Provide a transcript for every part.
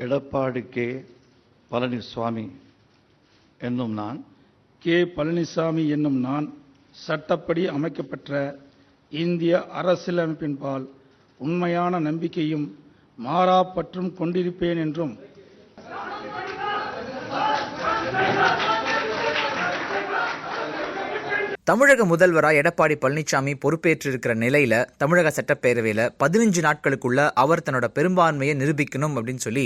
Edappadi K. Palaniswami என்னும் நான் பழனிசாமி என்னும் நான் சட்டப்படி அமைக்கப்பெற்ற இந்திய அரசியலமைப்பின்பால் உண்மையான நம்பிக்கையும் மாறாப்பற்றும் கொண்டிருப்பேன் என்றும் தமிழக முதல்வராக எடப்பாடி பழனிசாமி பொறுப்பேற்றிருக்கிற நிலையில தமிழக சட்டப்பேரவையில் 15 நாட்களுக்குள்ள அவர் தன்னோட பெரும்பான்மையை நிரூபிக்கணும் அப்படின்னு சொல்லி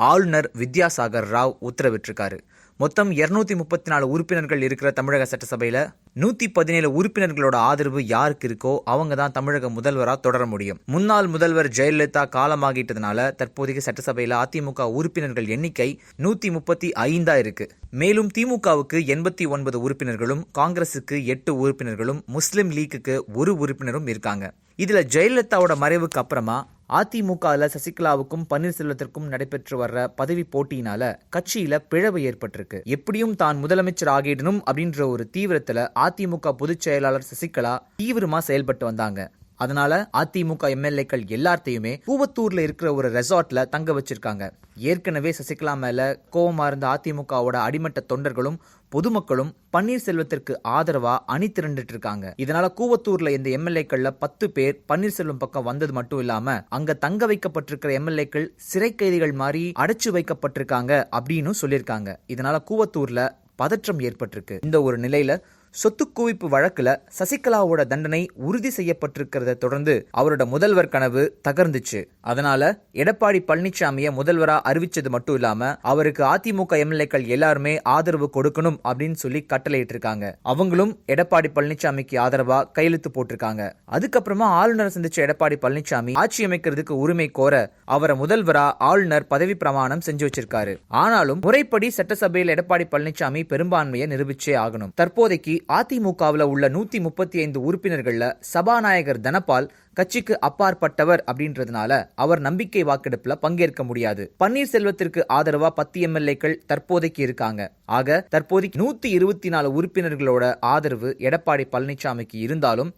ஆளுநர் வித்யாசாகர் ராவ் உத்தரவிட்டிருக்காரு. மொத்தம் 234 உறுப்பினர்கள் இருக்கிற தமிழக சட்டசபையில் 117 உறுப்பினர்களோட ஆதரவு யாருக்கு இருக்கோ அவங்க தான் தமிழக முதல்வராக தொடர முடியும். முன்னாள் முதல்வர் ஜெயலலிதா காலமாகிட்டதுனால தற்போதைய சட்டசபையில் அதிமுக உறுப்பினர்கள் எண்ணிக்கை 135 இருக்கு. மேலும் திமுகவுக்கு 89 உறுப்பினர்களும், காங்கிரசுக்கு 8 உறுப்பினர்களும், முஸ்லிம் லீக்குக்கு 1 உறுப்பினரும் இருக்காங்க. இதுல ஜெயலலிதாவோட மறைவுக்கு அப்புறமா அதிமுகவில் சசிகலாவுக்கும் பன்னீர்செல்வத்திற்கும் நடைபெற்று வர்ற பதவி போட்டியினால கட்சியில பிளவு ஏற்பட்டிருக்கு. எப்படியும் தான் முதலமைச்சர் ஆகிடணும் அப்படின்ற ஒரு தீவிரத்துல அதிமுக பொதுச் செயலாளர் சசிகலா தீவிரமா செயல்பட்டு வந்தாங்க. அதனால அதிமுக எம்எல்ஏக்கள் எல்லாத்தையுமே கூவத்தூர்ல இருக்கிற ஒரு ரெசார்ட்ல தங்க வச்சிருக்காங்க. ஏற்கனவே சசிகலா மேல கோபமா இருந்த அதிமுகவோட அடிமட்ட தொண்டர்களும் பொதுமக்களும் பன்னீர்செல்வத்திற்கு ஆதரவா அணி திரண்டுட்டு இருக்காங்க. இதனால கூவத்தூர்ல இந்த எம்எல்ஏக்கள்ல 10 பேர் பன்னீர்செல்வம் பக்கம் வந்தது மட்டும் இல்லாம அங்க தங்க வைக்கப்பட்டிருக்கிற எம்எல்ஏக்கள் சிறை கைதிகள் மாதிரி அடைச்சு வைக்கப்பட்டிருக்காங்க அப்படின்னு சொல்லியிருக்காங்க. இதனால கூவத்தூர்ல பதற்றம் ஏற்பட்டிருக்கு. இந்த ஒரு நிலையில சொத்து குவிப்பு வழக்குல சசிகலாவோட தண்டனை உறுதி செய்யப்பட்டிருக்கிறத தொடர்ந்து அவரோட முதல்வர் கனவு தகர்ந்துச்சு. அதனால எடப்பாடி பழனிசாமியை முதல்வரா அறிவிச்சது மட்டும் இல்லாம அவருக்கு அதிமுக எம்எல்ஏக்கள் எல்லாருமே ஆதரவு கொடுக்கணும் அப்படின்னு சொல்லி கட்டளையிட்டு இருக்காங்க. அவங்களும் எடப்பாடி பழனிசாமிக்கு ஆதரவா கையெழுத்து போட்டிருக்காங்க. அதுக்கப்புறமா ஆளுநரை சந்திச்ச எடப்பாடி பழனிசாமி ஆட்சி அமைக்கிறதுக்கு உரிமை கோர அவரை முதல்வரா ஆளுநர் பதவி பிரமாணம் செஞ்சு வச்சிருக்காரு. ஆனாலும் முறைப்படி சட்டசபையில் எடப்பாடி பழனிசாமி பெரும்பான்மையை நிரூபிச்சே ஆகணும். தற்போதைக்கு அதிமுகவில் உள்ள 135 உறுப்பினர்கள்ல சபாநாயகர் தனபால் கட்சிக்கு அப்பாற்பட்டவர் அப்படின்றதுனால அவர் நம்பிக்கை வாக்கெடுப்புல பங்கேற்க முடியாது. பன்னீர்செல்வத்திற்கு ஆதரவா 10 எம்எல்ஏக்கள் தற்போதைக்கு இருக்காங்க. ஆக தற்போதைக்கு 124 உறுப்பினர்களோட ஆதரவு எடப்பாடி பழனிசாமிக்கு இருந்தாலும்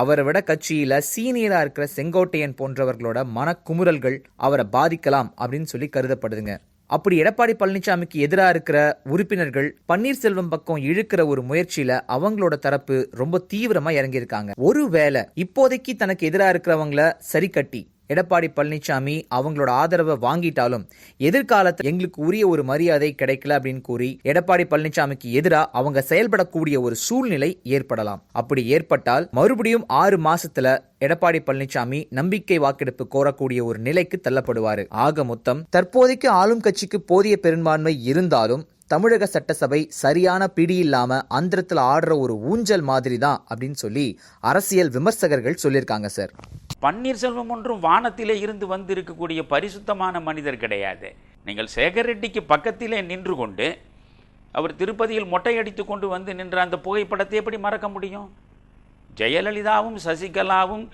அவரை விட கட்சியில சீனியரா இருக்கிற செங்கோட்டையன் போன்றவர்களோட மனக்குமுறல்கள் அவரை பாதிக்கலாம் அப்படின்னு சொல்லி கருதப்படுதுங்க. அப்படி எடப்பாடி பழனிசாமிக்கு எதிராக இருக்கிற உறுப்பினர்கள் பன்னீர்செல்வம் பக்கம் இழுக்கிற ஒரு முயற்சியில அவங்களோட தரப்பு ரொம்ப தீவிரமா இறங்கியிருக்காங்க. ஒருவேளை இப்போதைக்கு தனக்கு எதிராக இருக்கிறவங்கள சரி கட்டி எடப்பாடி பழனிசாமி அவங்களோட ஆதரவை வாங்கிட்டாலும் எதிர்காலத்தில் எங்களுக்கு உரிய ஒரு மரியாதை கிடைக்கல அப்படின்னு கூறி எடப்பாடி பழனிசாமிக்கு எதிராக அவங்க செயல்படக்கூடிய ஒரு சூழ்நிலை ஏற்படலாம். அப்படி ஏற்பட்டால் மறுபடியும் 6 மாசத்துல எடப்பாடி பழனிசாமி நம்பிக்கை வாக்கெடுப்பு கோரக்கூடிய ஒரு நிலைக்கு தள்ளப்படுவாரு. ஆக மொத்தம் தற்போதைக்கு ஆளும் கட்சிக்கு போதிய பெரும்பான்மை இருந்தாலும் தமிழக சட்டசபை சரியான பிடி இல்லாம அந்தரத்துல ஆடுற ஒரு ஊஞ்சல் மாதிரி தான் அப்படின்னு சொல்லி அரசியல் விமர்சகர்கள் சொல்லியிருக்காங்க. சார், பன்னீர்செல்வம் ஒன்றும் வானத்திலே இருந்து வந்து இருக்கக்கூடிய பரிசுத்தமான மனிதர் கிடையாது. நீங்கள் சேகர் ரெட்டிக்கு பக்கத்திலே நின்று கொண்டு அவர் திருப்பதியில் மொட்டையடித்து கொண்டு வந்து நின்ற அந்த புகைப்படத்தை எப்படி மறக்க முடியும்? ஜெயலலிதாவும் சசிகலாவும்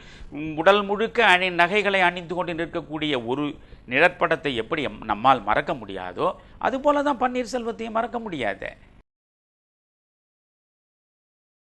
உடல் முழுக்க நகைகளை அணிந்து கொண்டு நிற்கக்கூடிய ஒரு நிழற்படத்தை எப்படி நம்மால் மறக்க முடியாதோ அதுபோல தான் பன்னீர்செல்வத்தையும் மறக்க முடியாது.